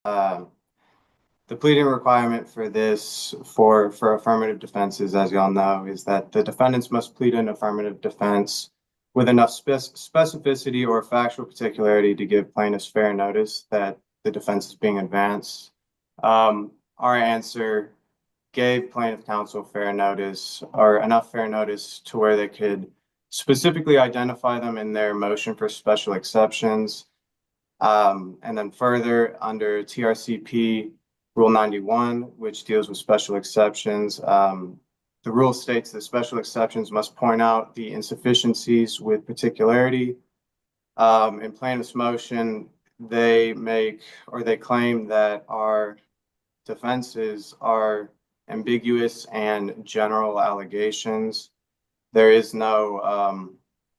Um, the pleading requirement for this, for affirmative defenses, as you all know, is that the defendants must plead an affirmative defense with enough specificity or factual particularity to give plaintiffs fair notice that the defense is being advanced. Our answer gave plaintiff counsel fair notice, or enough fair notice to where they could specifically identify them in their motion for special exceptions. And then further, under TRCP Rule 91, which deals with special exceptions, the rule states that special exceptions must point out the insufficiencies with particularity. In plaintiff's motion, they claim that our defenses are ambiguous and general allegations. There is no,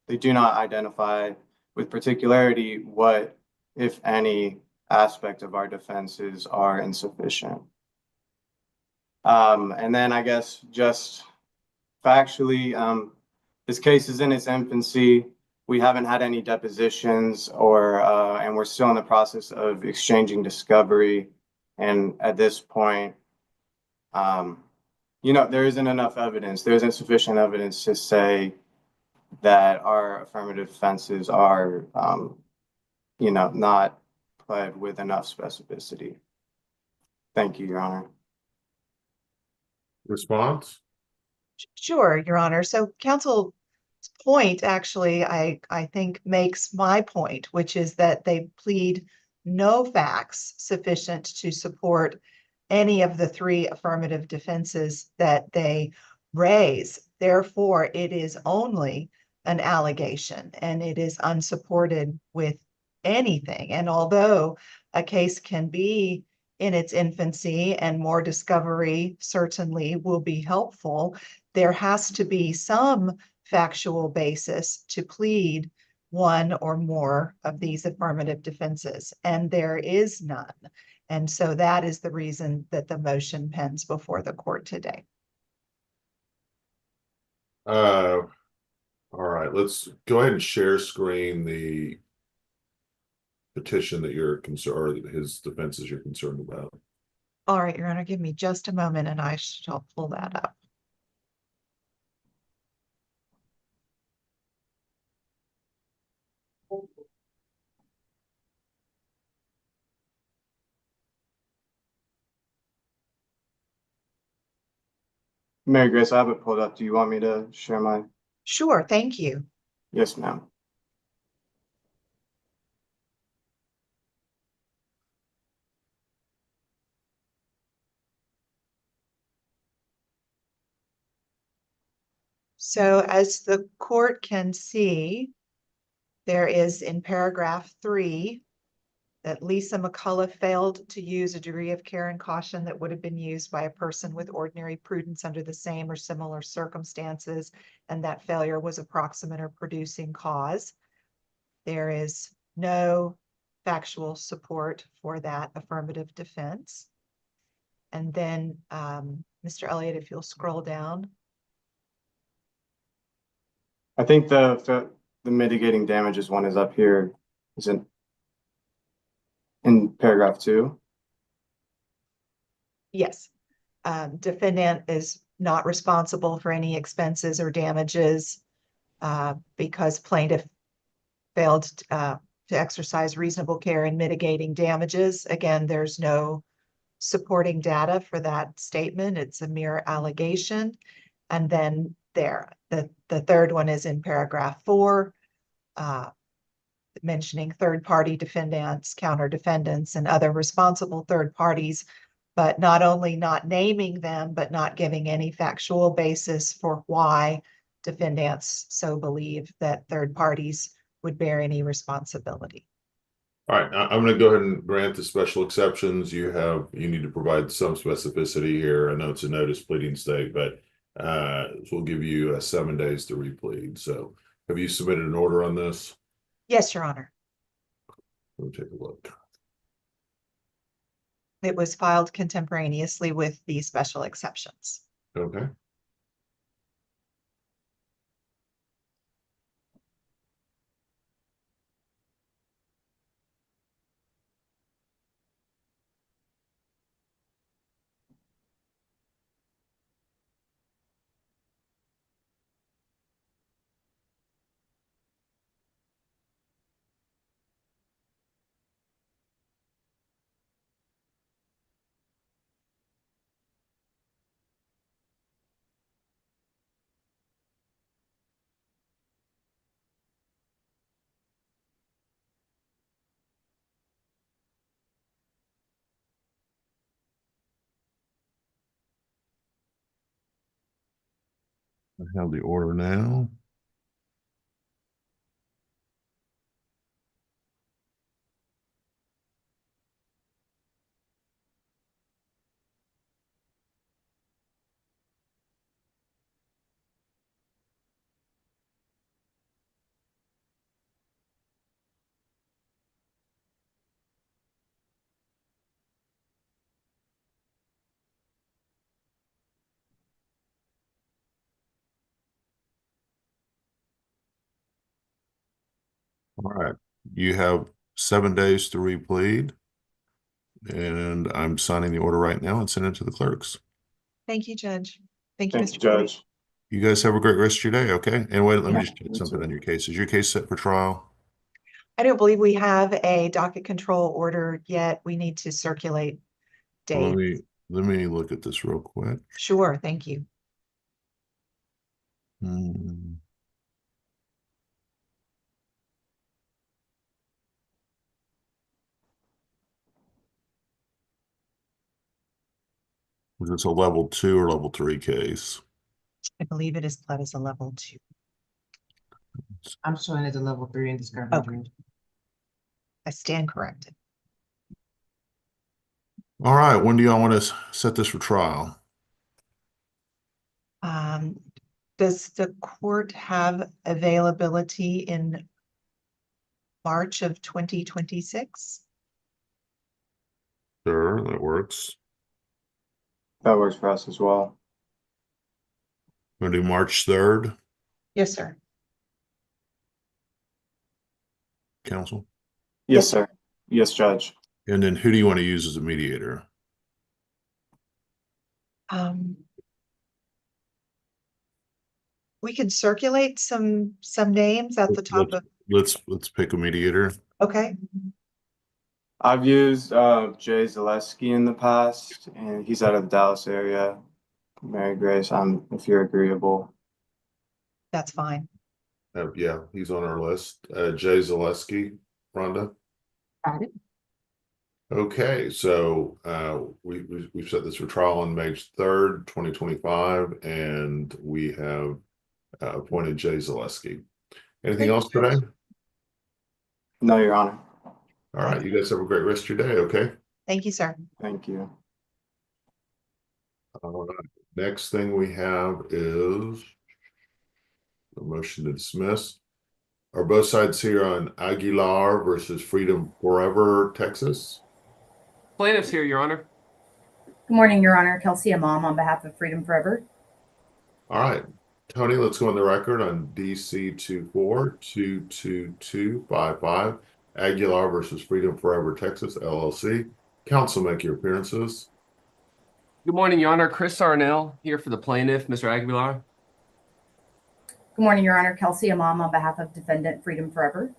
they do not identify with particularity what, if any, aspect of our defenses are insufficient. And then I guess just factually, this case is in its infancy. We haven't had any depositions and we're still in the process of exchanging discovery. And at this point, there isn't enough evidence. There isn't sufficient evidence to say that our affirmative defenses are, not pled with enough specificity. Thank you, Your Honor. Response? Sure, Your Honor. So counsel's point actually, I think makes my point, which is that they plead no facts sufficient to support any of the three affirmative defenses that they raise. Therefore, it is only an allegation and it is unsupported with anything. And although a case can be in its infancy and more discovery certainly will be helpful, there has to be some factual basis to plead one or more of these affirmative defenses, and there is none. And so that is the reason that the motion pens before the court today. All right, let's go ahead and share screen the petition that you're concerned, or his defenses you're concerned about. All right, Your Honor, give me just a moment and I shall pull that up. Mary Grace, I have it pulled up. Do you want me to share my? Sure, thank you. Yes, ma'am. So as the court can see, there is in paragraph 3 that Lisa McCullough failed to use a degree of care and caution that would have been used by a person with ordinary prudence under the same or similar circumstances, and that failure was a proximate or producing cause. There is no factual support for that affirmative defense. And then, Mr. Elliott, if you'll scroll down. I think the mitigating damages one is up here. Is it in paragraph 2? Yes. Defendant is not responsible for any expenses or damages because plaintiff failed to exercise reasonable care in mitigating damages. Again, there's no supporting data for that statement. It's a mere allegation. And then the third one is in paragraph 4, mentioning third-party defendants, counter defendants, and other responsible third parties, but not only not naming them, but not giving any factual basis for why defendants so believe that third parties would bear any responsibility. All right, I'm going to go ahead and grant the special exceptions. You need to provide some specificity here. I know it's a notice pleading state, but we'll give you 7 days to replead. So have you submitted an order on this? Yes, Your Honor. Let me take a look. It was filed contemporaneously with the special exceptions. Okay. I have the order now. All right, you have 7 days to replead. And I'm signing the order right now and sending it to the clerks. Thank you, Judge. Thank you, Thank Mr. you, Cody. Judge. You guys have a great rest of your day, okay? And wait, let me Yeah, just check you something too. on your case. Is your case set for trial? I don't believe we have a docket control order yet. We need to circulate Well, dates. let me look at this real quick. Sure, thank you. Hmm. Was this a level 2 or level 3 case? I believe it is pled as a level 2. I'm showing it a level 3 in discovery. Okay. Judge. I stand corrected. All right, when do y'all want to set this for trial? Does the court have availability in March of 2026? Sure, that works. That works for us as well. Gonna do March 3rd, Yes, sir. counsel? Yes, sir. Yes, Judge. And then who do you want to use as a mediator? We can circulate some names at the top of, Let's pick a mediator. okay, I've used Jay Zaleski in the past, and he's out of the Dallas area. Mary Grace, if you're agreeable. that's fine. Yeah, he's on our list. Jay Zaleski, Rhonda. Got it. Okay, so we've set this for trial on May 3rd, 2025, and we have appointed Jay Zaleski. Anything Thank else you, Judge. today? No, Your Honor. All right, you guys have a great rest of your day, okay? Thank you, sir. Thank you. All right, next thing we have is a motion to dismiss. Are both sides here on Aguilar versus Freedom Forever, Texas? Plaintiffs here, Your Honor. Good morning, Your Honor. Kelsey Imam on behalf of Freedom Forever. All right, Tony, let's go on the record on DC 2422255, Aguilar versus Freedom Forever, Texas, LLC. Counsel, make your appearances. Good morning, Your Honor. Chris Arnell here for the plaintiff, Mr. Aguilar. Good morning, Your Honor. Kelsey Imam on behalf of Defendant Freedom Forever.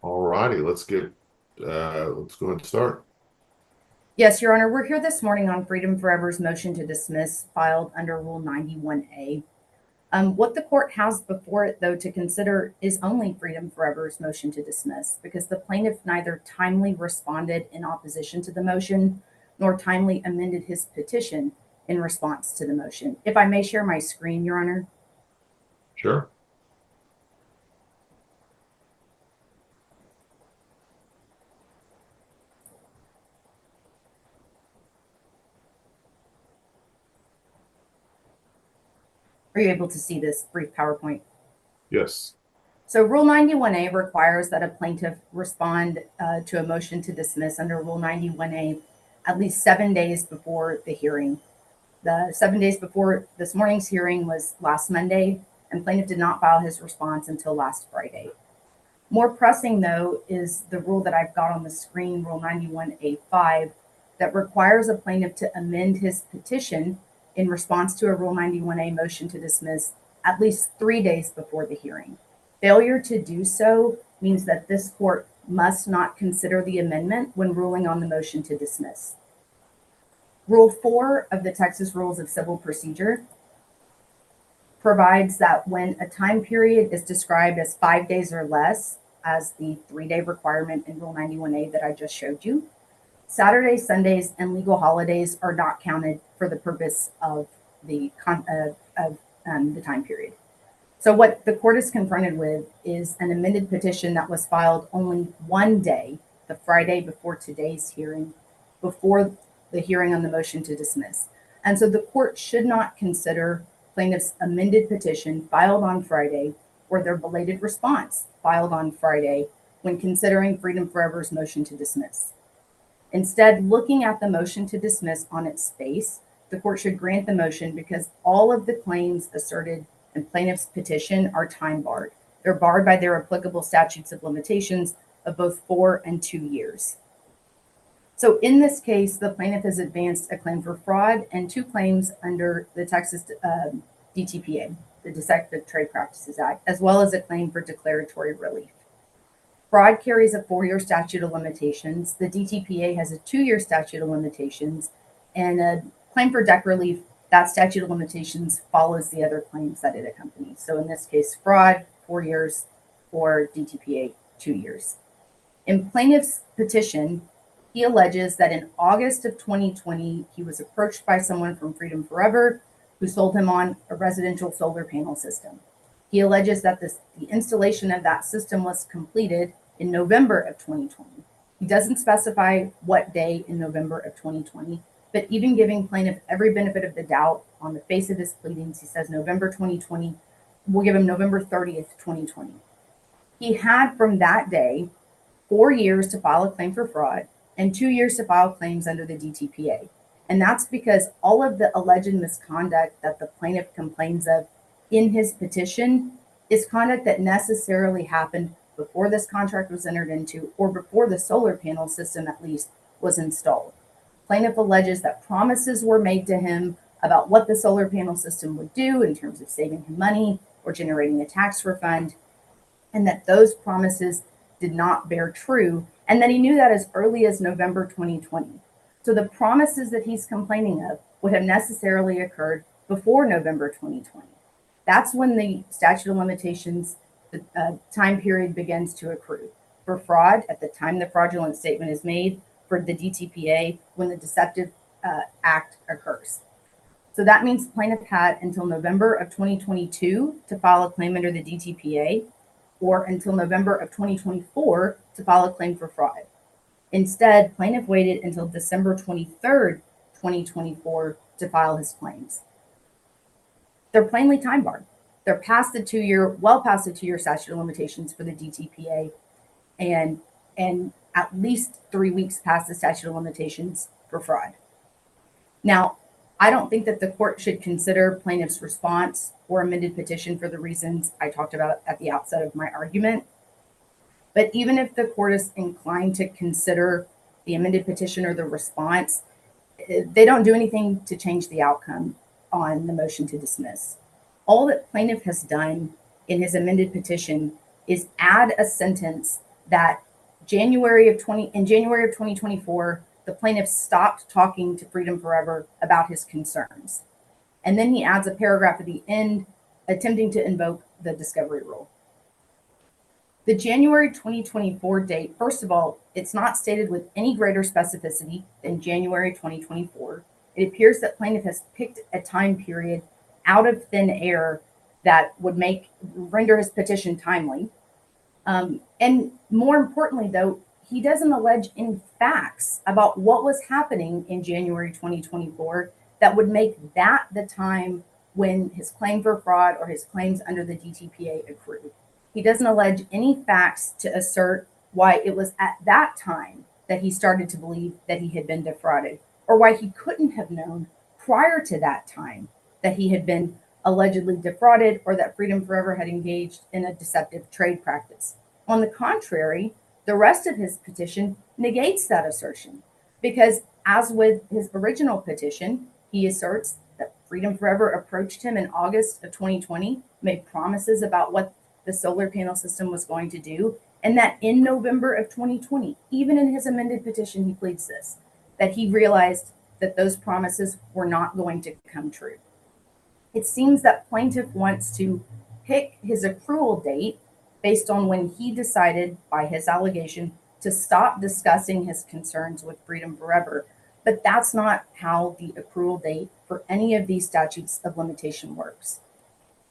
All righty, let's go ahead and start. Yes, Your Honor. We're here this morning on Freedom Forever's motion to dismiss filed under Rule 91A. What the court has before it, though, to consider is only Freedom Forever's motion to dismiss, because the plaintiff neither timely responded in opposition to the motion nor timely amended his petition in response to the motion. If I may share my screen, Your Honor. Sure. Are you able to see this brief PowerPoint? Yes. So Rule 91A requires that a plaintiff respond to a motion to dismiss under Rule 91A at least 7 days before the hearing. The 7 days before this morning's hearing was last Monday, and plaintiff did not file his response until last Friday. More pressing, though, is the rule that I've got on the screen, Rule 91A5, that requires a plaintiff to amend his petition in response to a Rule 91A motion to dismiss at least 3 days before the hearing. Failure to do so means that this court must not consider the amendment when ruling on the motion to dismiss. Rule 4 of the Texas Rules of Civil Procedure provides that when a time period is described as 5 days or less, as the 3-day requirement in Rule 91A that I just showed you, Saturdays, Sundays, and legal holidays are not counted for the purpose of the time period. So what the court is confronted with is an amended petition that was filed only one day, the Friday before today's hearing, before the hearing on the motion to dismiss. And so the court should not consider plaintiff's amended petition filed on Friday or their belated response filed on Friday when considering Freedom Forever's motion to dismiss. Instead, looking at the motion to dismiss on its face, the court should grant the motion because all of the claims asserted in plaintiff's petition are time barred. They're barred by their applicable statutes of limitations of both 4 and 2 years. So in this case, the plaintiff has advanced a claim for fraud and 2 claims under the Texas DTPA, the Deceptive Trade Practices Act, as well as a claim for declaratory relief. Fraud carries a 4-year statute of limitations. The DTPA has a 2-year statute of limitations, and a claim for dec relief, that statute of limitations follows the other claims that it accompanies. So in this case, fraud, 4 years, or DTPA, 2 years. In plaintiff's petition, he alleges that in August of 2020, he was approached by someone from Freedom Forever who sold him on a residential solar panel system. He alleges that the installation of that system was completed in November of 2020. He doesn't specify what day in November of 2020, but even giving plaintiff every benefit of the doubt on the face of his pleadings, he says November 2020, we'll give him November 30th, 2020. He had from that day 4 years to file a claim for fraud and 2 years to file claims under the DTPA. And that's because all of the alleged misconduct that the plaintiff complains of in his petition is conduct that necessarily happened before this contract was entered into or before the solar panel system at least was installed. Plaintiff alleges that promises were made to him about what the solar panel system would do in terms of saving him money or generating a tax refund, and that those promises did not bear true, and that he knew that as early as November 2020. So the promises that he's complaining of would have necessarily occurred before November 2020. That's when the statute of limitations time period begins to accrue. For fraud, at the time the fraudulent statement is made. For the DTPA, when the deceptive act occurs. So that means plaintiff had until November of 2022 to file a claim under the DTPA, or until November of 2024 to file a claim for fraud. Instead, plaintiff waited until December 23rd, 2024 to file his claims. They're plainly time barred. They're past the 2-year, well past the 2-year statute of limitations for the DTPA, and at least 3 weeks past the statute of limitations for fraud. Now, I don't think that the court should consider plaintiff's response or amended petition for the reasons I talked about at the outset of my argument. But even if the court is inclined to consider the amended petition or the response, they don't do anything to change the outcome on the motion to dismiss. All that plaintiff has done in his amended petition is add a sentence that in January of 2024, the plaintiff stopped talking to Freedom Forever about his concerns. And then he adds a paragraph at the end attempting to invoke the discovery rule. The January 2024 date, first of all, it's not stated with any greater specificity than January 2024. It appears that plaintiff has picked a time period out of thin air that would render his petition timely. And more importantly, though, he doesn't allege any facts about what was happening in January 2024 that would make that the time when his claim for fraud or his claims under the DTPA accrued. He doesn't allege any facts to assert why it was at that time that he started to believe that he had been defrauded, or why he couldn't have known prior to that time that he had been allegedly defrauded or that Freedom Forever had engaged in a deceptive trade practice. On the contrary, the rest of his petition negates that assertion because, as with his original petition, he asserts that Freedom Forever approached him in August of 2020, made promises about what the solar panel system was going to do, and that in November of 2020, even in his amended petition, he pleads this, that he realized that those promises were not going to come true. It seems that plaintiff wants to pick his accrual date based on when he decided, by his allegation, to stop discussing his concerns with Freedom Forever. But that's not how the accrual date for any of these statutes of limitation works.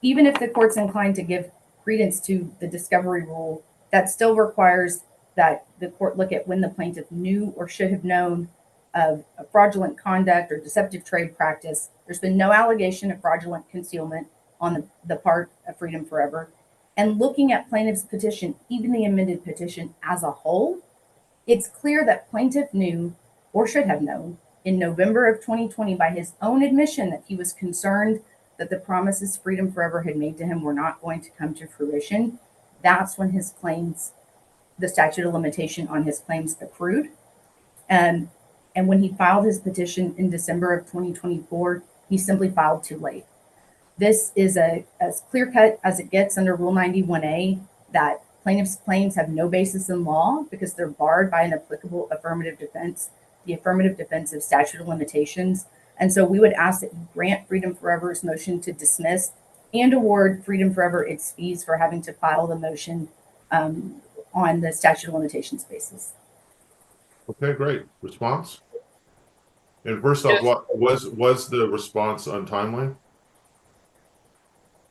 even if the court's inclined to give credence to the discovery rule, that still requires that the court look at when the plaintiff knew or should have known of a fraudulent conduct or deceptive trade practice. There's been no allegation of fraudulent concealment on the part of Freedom Forever. And looking at plaintiff's petition, even the amended petition as a whole, it's clear that plaintiff knew or should have known in November of 2020 by his own admission that he was concerned that the promises Freedom Forever had made to him were not going to come to fruition. That's when his claims, the statute of limitation on his claims accrued. And when he filed his petition in December of 2024, he simply filed too late. This is as clear cut as it gets under Rule 91A, that plaintiff's claims have no basis in law because they're barred by an applicable affirmative defense, the affirmative defense of statute of limitations. And so we would ask that you grant Freedom Forever's motion to dismiss and award Freedom Forever its fees for having to file the motion on the statute of limitations basis. Okay, great. Response? And first off, Yes. what was the response untimely?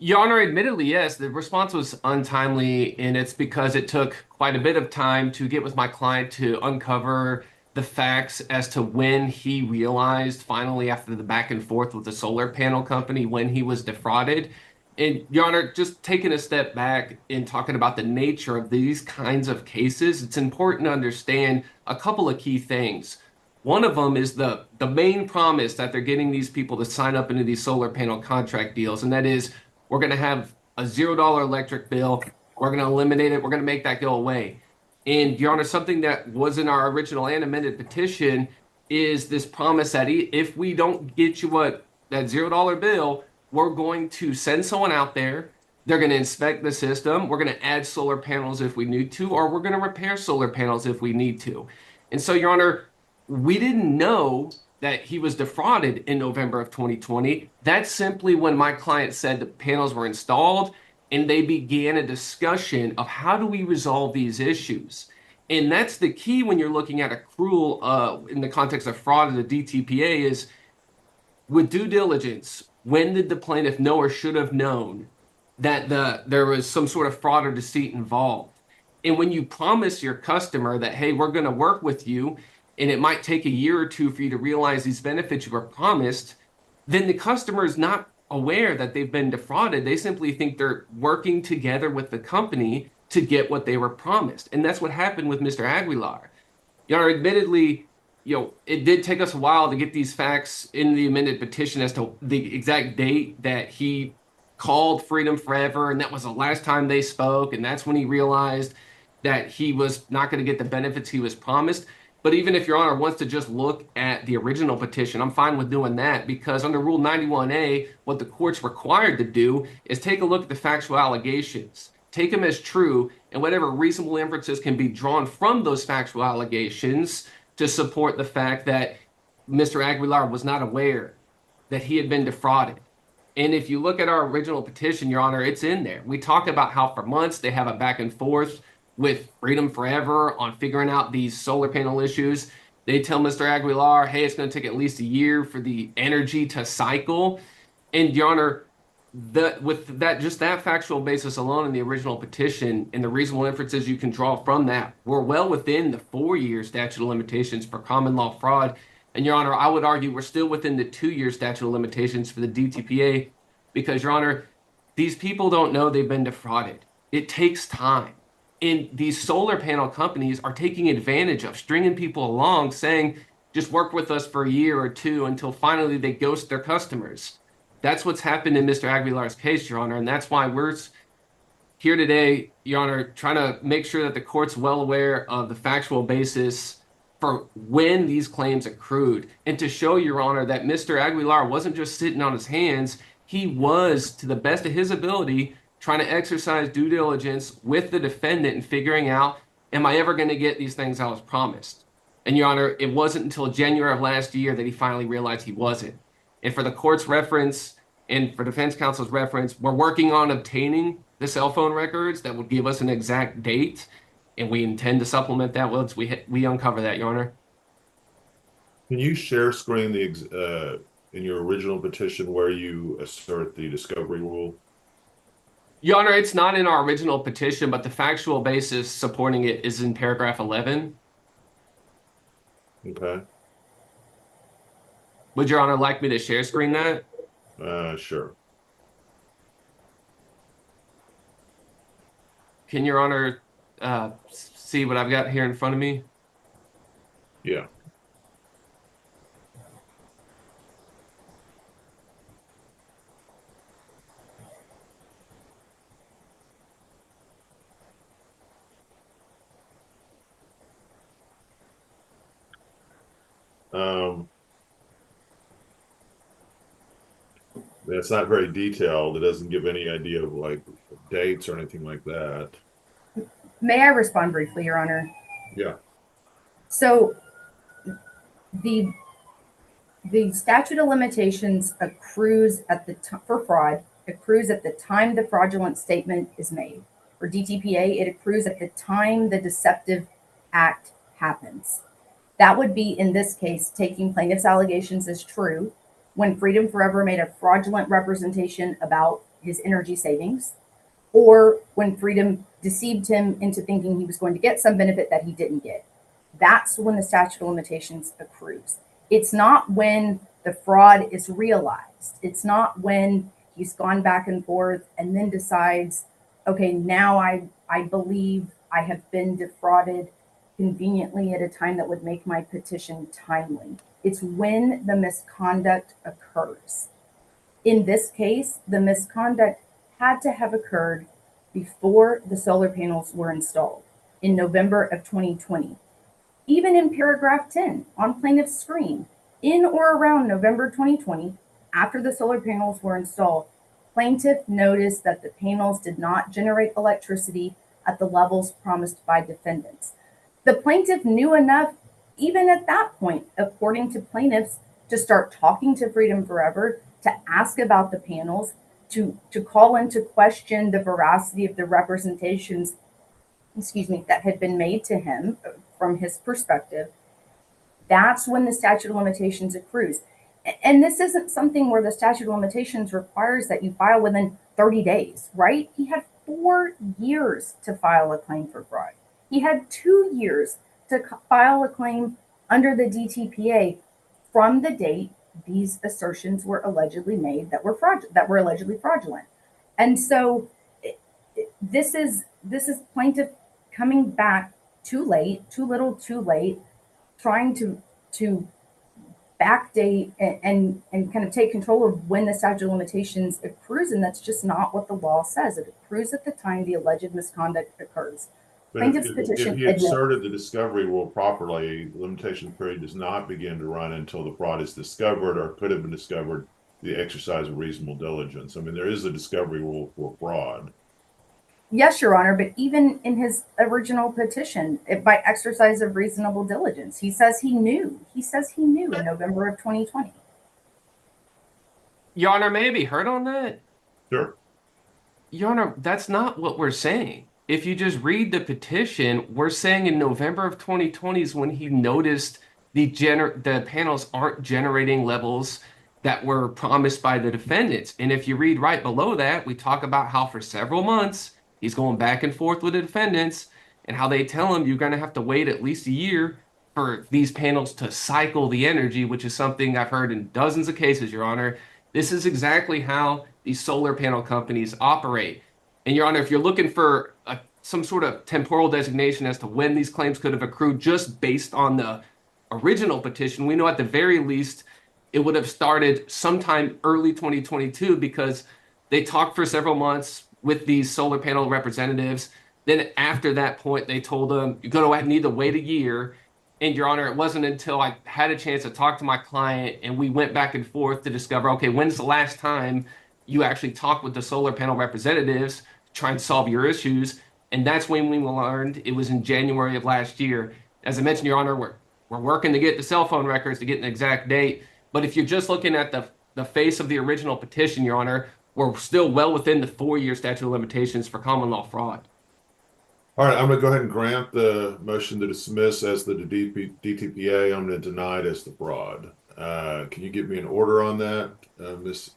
Your Honor, admittedly, yes, the response was untimely, and it's because it took quite a bit of time to get with my client to uncover the facts as to when he realized, finally, after the back and forth with the solar panel company, when he was defrauded. And Your Honor, just taking a step back and talking about the nature of these kinds of cases, it's important to understand a couple of key things. One of them is the main promise that they're getting these people to sign up into these solar panel contract deals, and that is, we're going to have a $0 electric bill. We're going to eliminate it. We're going to make that go away. And Your Honor, something that was in our original and amended petition is this promise that if we don't get you that $0 bill, we're going to send someone out there. They're going to inspect the system. We're going to add solar panels if we need to, or we're going to repair solar panels if we need to. And so, Your Honor, we didn't know that he was defrauded in November of 2020. That's simply when my client said the panels were installed and they began a discussion of how do we resolve these issues. And that's the key when you're looking at accrual in the context of fraud of the DTPA is with due diligence, when did the plaintiff know or should have known that there was some sort of fraud or deceit involved? And when you promise your customer that, hey, we're going to work with you, and it might take a year or two for you to realize these benefits you were promised, then the customer is not aware that they've been defrauded. They simply think they're working together with the company to get what they were promised. And that's what happened with Mr. Aguilar. You know, admittedly, it did take us a while to get these facts in the amended petition as to the exact date that he called Freedom Forever, and that was the last time they spoke, and that's when he realized that he was not going to get the benefits he was promised. But even if Your Honor wants to just look at the original petition, I'm fine with doing that because under Rule 91A, what the court's required to do is take a look at the factual allegations, take them as true, and whatever reasonable inferences can be drawn from those factual allegations to support the fact that Mr. Aguilar was not aware that he had been defrauded. And if you look at our original petition, Your Honor, it's in there. We talk about how for months they have a back and forth with Freedom Forever on figuring out these solar panel issues. They tell Mr. Aguilar, hey, it's going to take at least a year for the energy to cycle. And Your Honor, with that, just that factual basis alone in the original petition and the reasonable inferences you can draw from that, we're well within the 4-year statute of limitations for common law fraud. And Your Honor, I would argue we're still within the 2-year statute of limitations for the DTPA because, Your Honor, these people don't know they've been defrauded. It takes time. And these solar panel companies are taking advantage of stringing people along saying, just work with us for a year or two until finally they ghost their customers. That's what's happened in Mr. Aguilar's case, Your Honor. And that's why we're here today, Your Honor, trying to make sure that the court's well aware of the factual basis for when these claims accrued and to show, Your Honor, that Mr. Aguilar wasn't just sitting on his hands. He was, to the best of his ability, trying to exercise due diligence with the defendant and figuring out, am I ever going to get these things I was promised? And Your Honor, it wasn't until January of last year that he finally realized he wasn't. And for the court's reference and for defense counsel's reference, we're working on obtaining the cell phone records that will give us an exact date. And we intend to supplement that once we uncover that, Your Honor. Can you share screen in your original petition where you assert the discovery rule? Your Honor, it's not in our original petition, but the factual basis supporting it is in paragraph 11. Okay, Would Your Honor like me to share screen that? sure. Can Your Honor see what I've got here in front of me? Yeah. It's not very detailed. It doesn't give any idea of like dates or anything like that. May I respond briefly, Your Honor? Yeah. So the statute of limitations accrues at the time for fraud, accrues at the time the fraudulent statement is made. For DTPA, it accrues at the time the deceptive act happens. That would be, in this case, taking plaintiff's allegations as true when Freedom Forever made a fraudulent representation about his energy savings, or when Freedom deceived him into thinking he was going to get some benefit that he didn't get. That's when the statute of limitations accrues. It's not when the fraud is realized. It's not when he's gone back and forth and then decides, okay, now I believe I have been defrauded conveniently at a time that would make my petition timely. It's when the misconduct occurs. In this case, the misconduct had to have occurred before the solar panels were installed in November of 2020. Even in paragraph 10 on plaintiff's screen, in or around November 2020, after the solar panels were installed, plaintiff noticed that the panels did not generate electricity at the levels promised by defendants. The plaintiff knew enough, even at that point, according to plaintiffs, to start talking to Freedom Forever, to ask about the panels, to call into question the veracity of the representations, that had been made to him from his perspective. That's when the statute of limitations accrues. And this isn't something where the statute of limitations requires that you file within 30 days, right? He had 4 years to file a claim for fraud. He had 2 years to file a claim under the DTPA from the date these assertions were allegedly made that were allegedly fraudulent. And so this is plaintiff coming back too late, too little, too late, trying to backdate and kind of take control of when the statute of limitations accrues, and that's just not what the law says. It accrues at the time the alleged misconduct occurs. But Plaintiff's petition if he inserted the discovery rule properly, the limitation period does not begin to run until the fraud is discovered or could have been discovered the exercise of reasonable diligence. I mean, there is a discovery rule for fraud. Yes, Your Honor, but even in his original petition, by exercise of reasonable diligence, he says he knew. He says he knew in November of 2020. Your Honor, may I be heard on that? Sure. Your Honor, that's not what we're saying. If you just read the petition, we're saying in November of 2020 is when he noticed the panels aren't generating levels that were promised by the defendants. And if you read right below that, we talk about how for several months he's going back and forth with the defendants and how they tell him you're going to have to wait at least a year for these panels to cycle the energy, which is something I've heard in dozens of cases, Your Honor. This is exactly how these solar panel companies operate. And Your Honor, if you're looking for some sort of temporal designation as to when these claims could have accrued just based on the original petition, we know at the very least it would have started sometime early 2022 because they talked for several months with these solar panel representatives. Then after that point, they told them, you're going to need to wait a year. And Your Honor, it wasn't until I had a chance to talk to my client and we went back and forth to discover, okay, when's the last time you actually talked with the solar panel representatives to try and solve your issues? And that's when we learned it was in January of last year. As I mentioned, Your Honor, we're working to get the cell phone records to get an exact date. But if you're just looking at the face of the original petition, Your Honor, we're still well within the 4-year statute of limitations for common law fraud. All right, I'm going to go ahead and grant the motion to dismiss as the DTPA. I'm going to deny it as the fraud. Can you give me an order on that, Miss?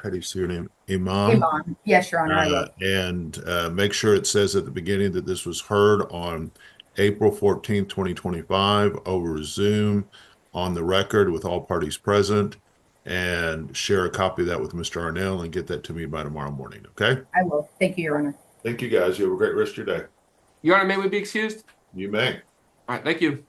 how do you see your name? Imam. Iman. Yes, Your Honor, I will. And make sure it says at the beginning that this was heard on April 14th, 2025 over Zoom on the record with all parties present, and share a copy of that with Mr. Arnell and get that to me by tomorrow morning. Okay. I will. Thank you, Your Honor. Thank you, guys. You have a great rest of your day. Your Honor, may we be excused? You may. All right, thank you.